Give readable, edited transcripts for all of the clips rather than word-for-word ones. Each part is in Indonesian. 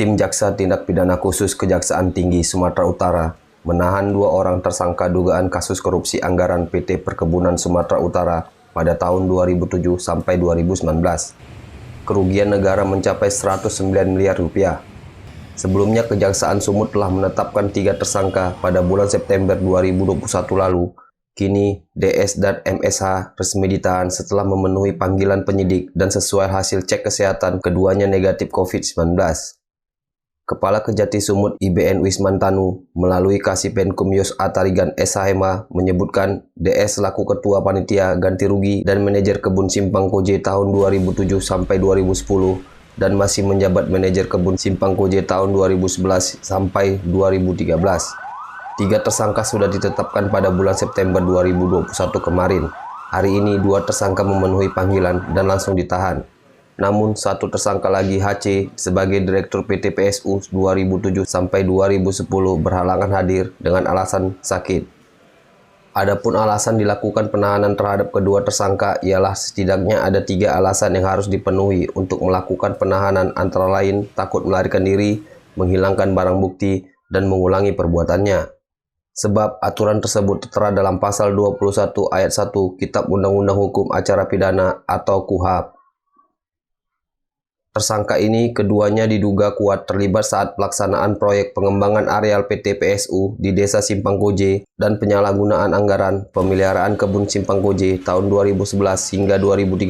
Tim Jaksa Tindak Pidana Khusus Kejaksaan Tinggi Sumatera Utara menahan 2 orang tersangka dugaan kasus korupsi anggaran PT Perkebunan Sumatera Utara pada tahun 2007 sampai 2019. Kerugian negara mencapai 109 miliar rupiah. Sebelumnya Kejaksaan Sumut telah menetapkan 3 tersangka pada bulan September 2021 lalu. Kini DS dan MSH resmi ditahan setelah memenuhi panggilan penyidik dan sesuai hasil cek kesehatan keduanya negatif COVID-19. Kepala Kejati Sumut IBN Wismantanu melalui Kasipenkum Yos Atarigan SHMA menyebutkan DS selaku Ketua Panitia Ganti Rugi dan Manajer Kebun Simpang Koje tahun 2007 sampai 2010 dan masih menjabat Manajer Kebun Simpang Koje tahun 2011 sampai 2013. 3 tersangka sudah ditetapkan pada bulan September 2021 kemarin. Hari ini 2 tersangka memenuhi panggilan dan langsung ditahan. Namun 1 tersangka lagi HC sebagai Direktur PT PSU 2007 sampai 2010 berhalangan hadir dengan alasan sakit. Adapun alasan dilakukan penahanan terhadap kedua tersangka ialah setidaknya ada 3 alasan yang harus dipenuhi untuk melakukan penahanan, antara lain takut melarikan diri, menghilangkan barang bukti, dan mengulangi perbuatannya. Sebab aturan tersebut tertera dalam pasal 21 ayat 1 Kitab Undang-Undang Hukum Acara Pidana atau KUHP. Tersangka ini keduanya diduga kuat terlibat saat pelaksanaan proyek pengembangan areal PT PSU di Desa Simpang Koje dan penyalahgunaan anggaran pemeliharaan kebun Simpang Koje tahun 2011 hingga 2013,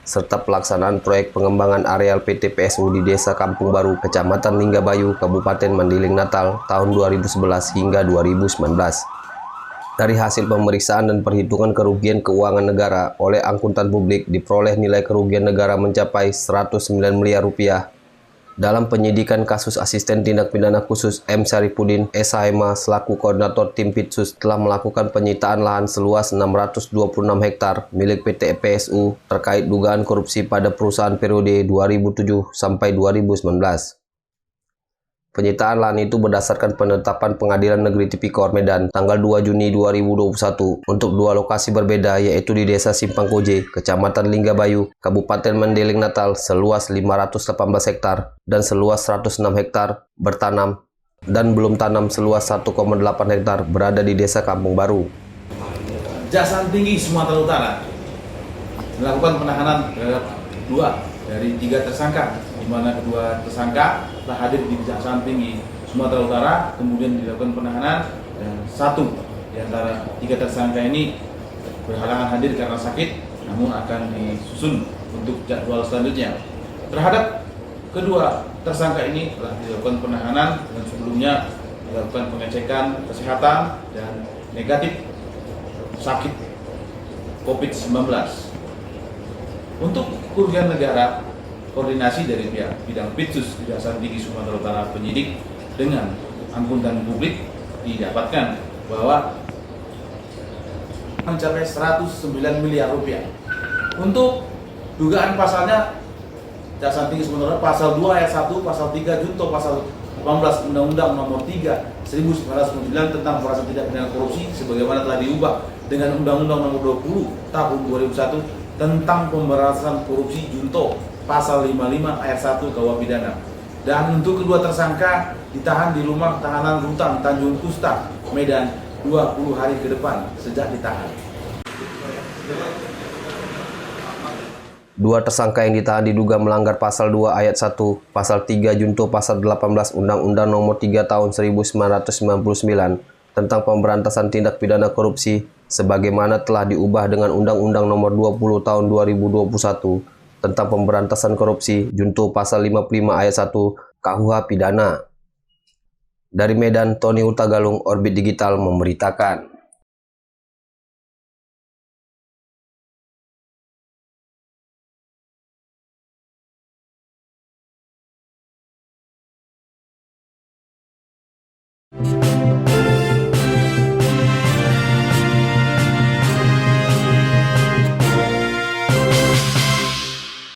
serta pelaksanaan proyek pengembangan areal PT PSU di Desa Kampung Baru, Kecamatan Linggabayu, Kabupaten Mandiling Natal tahun 2011 hingga 2019. Dari hasil pemeriksaan dan perhitungan kerugian keuangan negara oleh akuntan publik diperoleh nilai kerugian negara mencapai 109 miliar rupiah. Dalam penyidikan kasus Asisten Tindak Pidana Khusus M. Syarifudin SHMA selaku Koordinator Tim Pitsus telah melakukan penyitaan lahan seluas 626 hektar milik PT PSU terkait dugaan korupsi pada perusahaan periode 2007 sampai 2019. Penyitaan lahan itu berdasarkan penetapan Pengadilan Negeri Tipikor Medan tanggal 2 Juni 2021 untuk 2 lokasi berbeda, yaitu di Desa Simpang Koje, Kecamatan Linggabayu, Kabupaten Mandiling Natal seluas 518 hektar dan seluas 106 hektar bertanam dan belum tanam seluas 1,8 hektar berada di Desa Kampung Baru. Kejaksaan Tinggi Sumatera Utara melakukan penahanan terhadap 2 dari 3 tersangka, di mana kedua tersangka telah hadir di Kejaksaan Tinggi Sumatera Utara, kemudian dilakukan penahanan, dan 1 di antara 3 tersangka ini berhalangan hadir karena sakit, namun akan disusun untuk jadwal selanjutnya. Terhadap kedua tersangka ini telah dilakukan penahanan dan sebelumnya dilakukan pengecekan kesehatan dan negatif sakit COVID-19. Untuk kerugian negara, koordinasi dari pihak bidang Pitsus Kejaksaan Tinggi Sumatera Utara penyidik dengan akuntan publik didapatkan bahwa mencapai 109 miliar rupiah. Untuk dugaan pasalnya, Kejaksaan Tinggi Sumatera Utara pasal 2 ayat 1, pasal 3 junto pasal 18 Undang-Undang Nomor 3 1999 tentang pemberantasan tindak pidana korupsi sebagaimana telah diubah dengan Undang-Undang Nomor 20 tahun 2001 tentang pemberantasan korupsi junto pasal 55 ayat 1 KUH Pidana. Dan untuk kedua tersangka ditahan di rumah tahanan rutan Tanjung Kusta, Medan 20 hari ke depan sejak ditahan. 2 tersangka yang ditahan diduga melanggar pasal 2 ayat 1, pasal 3 junto pasal 18 Undang-Undang Nomor 3 tahun 1999 tentang pemberantasan tindak pidana korupsi sebagaimana telah diubah dengan Undang-Undang Nomor 20 tahun 2021 tentang pemberantasan korupsi junto pasal 55 ayat 1 KUH Pidana. Dari Medan, Tony Utagalung, Orbit Digital memberitakan.